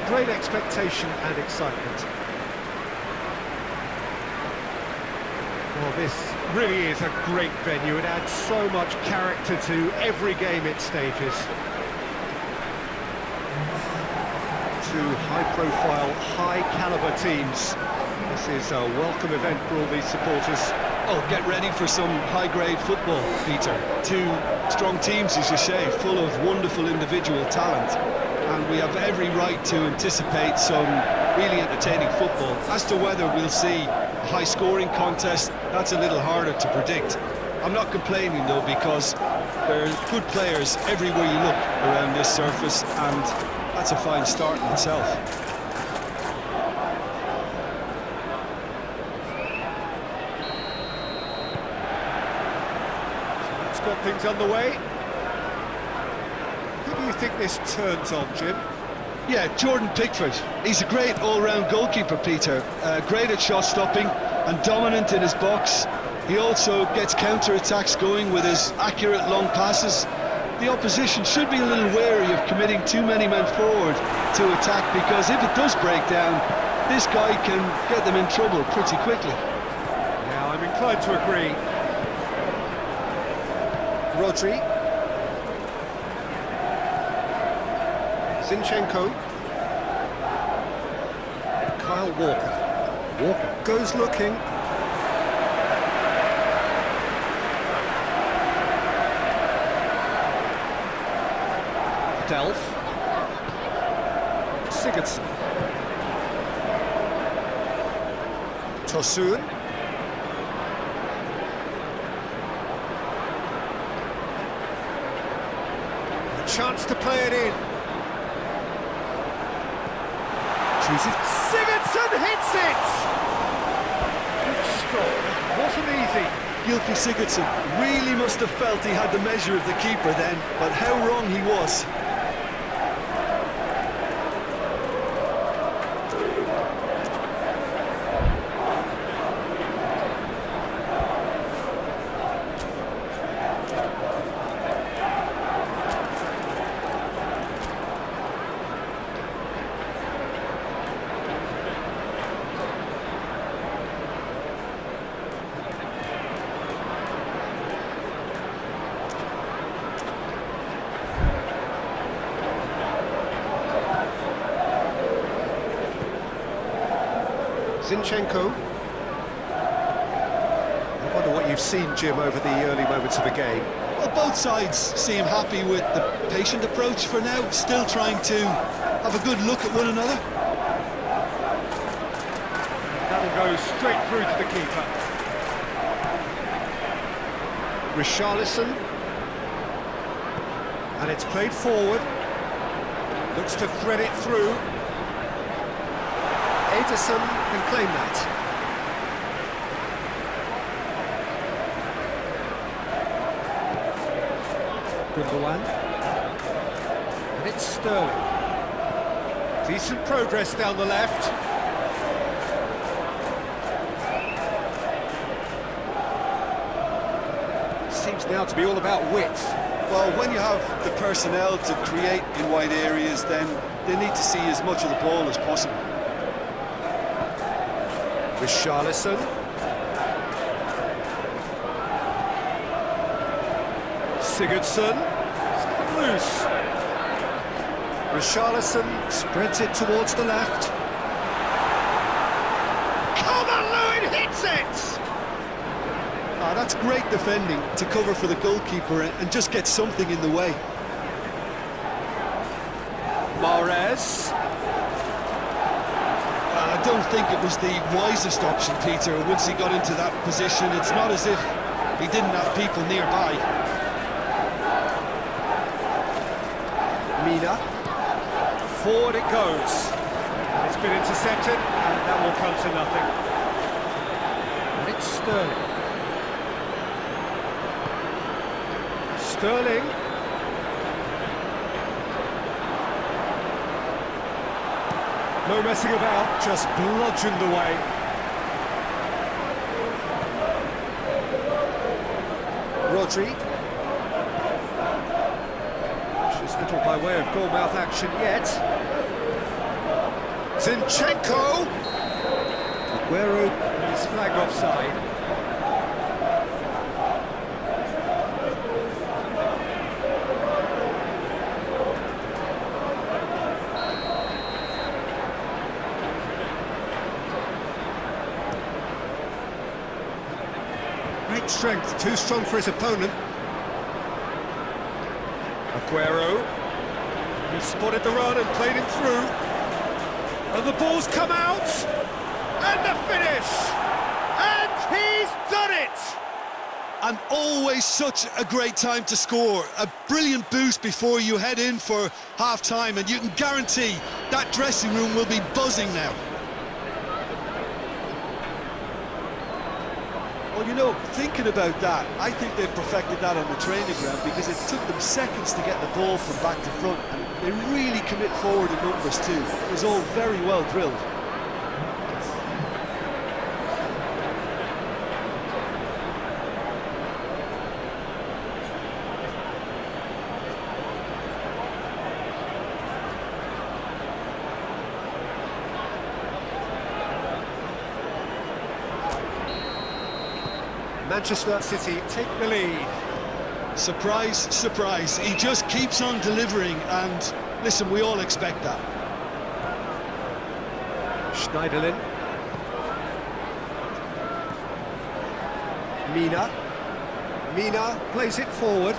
great expectation and excitement. Well, this really is a great venue. It adds so much character to every game it stages. Two high-profile, high-caliber teams. This is a welcome event for all these supporters. Oh, get ready for some high-grade football, Peter. Two strong teams, as you say, full of wonderful individual talent. And we have every right to anticipate some really entertaining football. As to whether we'll see a high-scoring contest, that's a little harder to predict. I'm not complaining, though, because there are good players everywhere you look around this surface, and that's a fine start in itself. Got things underway. Who do you think this turns on, Jim? Yeah, Jordan Pickford. He's a great all-round goalkeeper, Peter. Great at shot stopping and dominant in his box. He also gets counter-attacks going with his accurate long passes. The opposition should be a little wary of committing too many men forward to attack, because if it does break down, this guy can get them in trouble pretty quickly. Yeah, I'm inclined to agree. Rodri, Zinchenko, Kyle Walker. Walker goes looking. Delph, Sigurdsson, Tosun. Chance to play it in. Chooses. Sigurdsson hits it! Good stroke. Wasn't easy. Gylfi Sigurdsson really must have felt he had the measure of the keeper then, but how wrong he was. Zinchenko. I wonder what you've seen, Jim, over the early moments of the game. Well, both sides seem happy with the patient approach for now, still trying to have a good look at one another. That'll go straight through to the keeper. Richarlison. And it's played forward. Looks to thread it through. Ederson can claim that. Gundogan. And it's Sterling. Decent progress down the left. Seems now to be all about width. Well, when you have the personnel to create in wide areas, then they need to see as much of the ball as possible. Richarlison. Sigurdsson. It's come loose. Richarlison spreads it towards the left. Calvert-Lewin hits it! Ah, that's great defending to cover for the goalkeeper and just get something in the way. Mahrez. I don't think it was the wisest option, Peter, once he got into that position. It's not as if he didn't have people nearby. Mina. Forward it goes. It's been intercepted, and that will come to nothing. And it's Sterling. Sterling. No messing about, just bludgeoned away. Rodri. Just little by way of goal-mouth action yet. Zinchenko! Aguero is flagged offside. Great strength, too strong for his opponent. Aguero, he spotted the run and played him through. And the ball's come out, and the finish! And he's done it! And always such a great time to score. A brilliant boost before you head in for half-time, and you can guarantee that dressing room will be buzzing now. Well, you know, thinking about that, I think they've perfected that on the training ground because it took them seconds to get the ball from back to front, and they really commit forward in numbers too. It was all very well drilled. Manchester City take the lead. Surprise, surprise. He just keeps on delivering, and listen, we all expect that. Schneiderlin. Mina plays it forward.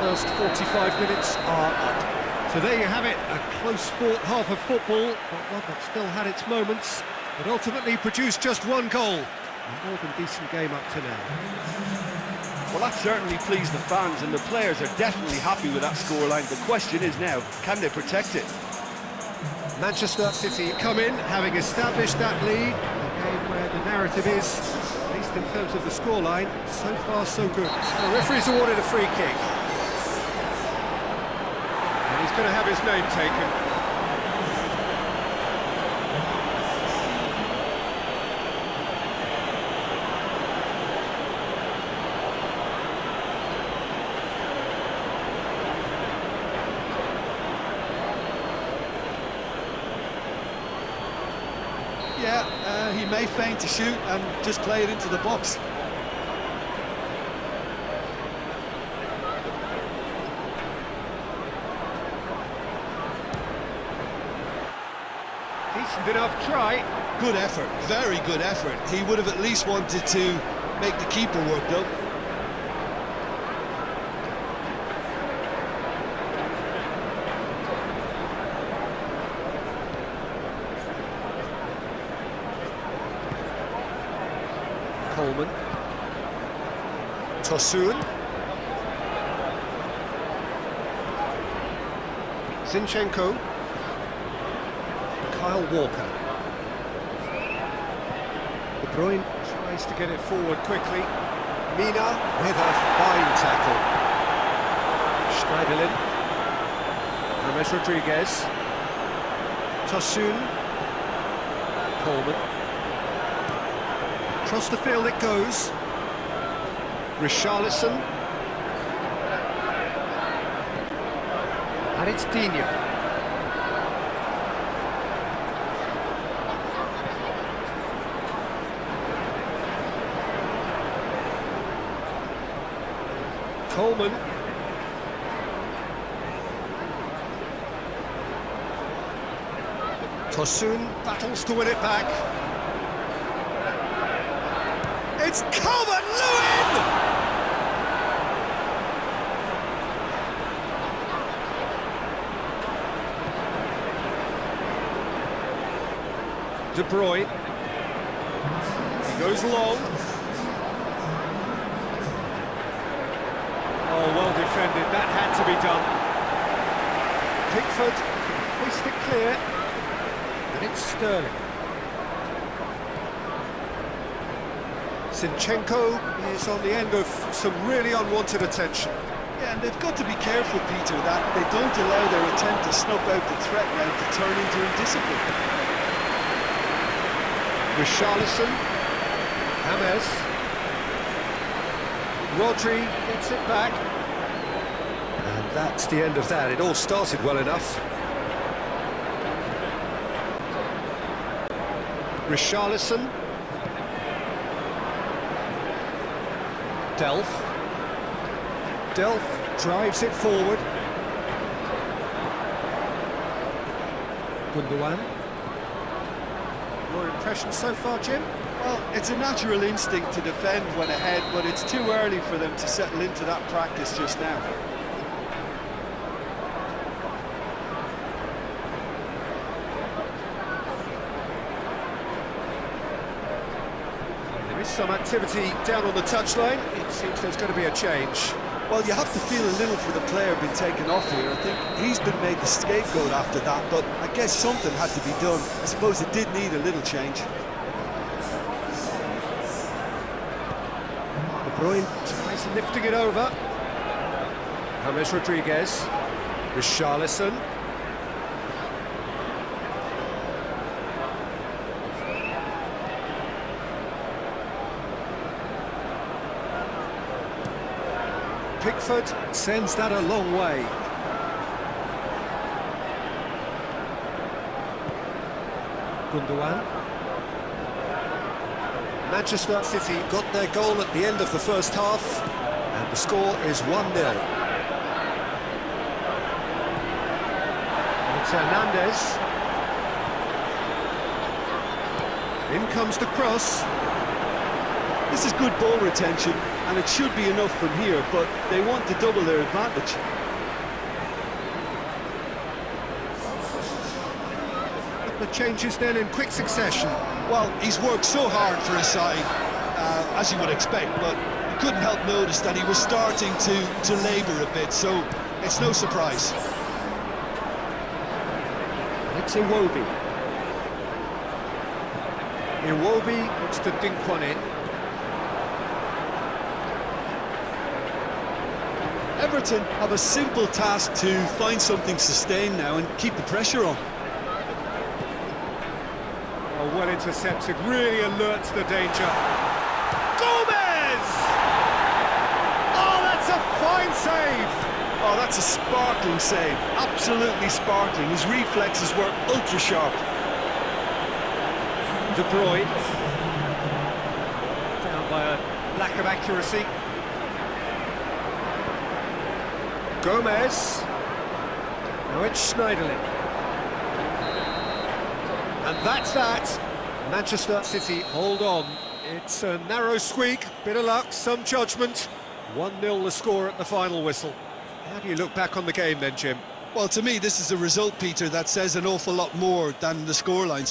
First 45 minutes are up. So there you have it, a close-fought half of football, but one that still had its moments, but ultimately produced just one goal. A more than decent game up to now. Well, that certainly pleased the fans, and the players are definitely happy with that scoreline. The question is now, can they protect it? Manchester City come in, having established that lead, a game where the narrative is, at least in terms of the scoreline, so far so good. The referee's awarded a free kick. He's going to have his name taken. Yeah, he may feign to shoot and just play it into the box. Decent enough try. Good effort, very good effort. He would have at least wanted to make the keeper work though. Coleman. Tosun. Zinchenko. Kyle Walker. De Bruyne tries to get it forward quickly. Mina with a fine tackle. Schneiderlin. James Rodriguez. Tosun. Coleman. Across the field it goes. Richarlison. And it's Digne. Coleman. Tosun battles to win it back. It's Calvert-Lewin! De Bruyne. He goes long. Oh, well defended. That had to be done. Pickford hoist it clear. And it's Sterling. Zinchenko is on the end of some really unwanted attention. Yeah, and they've got to be careful, Peter, that they don't allow their attempt to snuff out the threat now to turn into indiscipline. Richarlison. James. Rodri gets it back. And that's the end of that. It all started well enough. Richarlison. Delph drives it forward. Gundogan. Your impression so far, Jim? Well, it's a natural instinct to defend when ahead, but it's too early for them to settle into that practice just now. There is some activity down on the touchline. It seems there's going to be a change. Well, you have to feel a little for the player being taken off here. I think he's been made the scapegoat after that, but I guess something had to be done. I suppose it did need a little change. De Bruyne tries lifting it over. James Rodriguez. Richarlison. Pickford sends that a long way. Gundogan. Manchester City got their goal at the end of the first half, and the score is 1-0. It's Hernandez. In comes the cross. This is good ball retention, and it should be enough from here, but they want to double their advantage. The changes then in quick succession. Well, he's worked so hard for his side, as you would expect, but you couldn't help notice that he was starting to labour a bit, so it's no surprise. It's Iwobi. Iwobi looks to dink one in. Everton have a simple task to find something sustained now and keep the pressure on. Oh, well intercepted, really alerts the danger. Gomez! Oh, that's a fine save! Oh, that's a sparkling save, absolutely sparkling. His reflexes were ultra sharp. De Bruyne. Down by a lack of accuracy. Gomez. Now it's Schneiderlin. And that's that. Manchester City hold on. It's a narrow squeak, bit of luck, some judgment. 1-0 the score at the final whistle. How do you look back on the game then, Jim? Well, to me, this is a result, Peter, that says an awful lot more than the scorelines.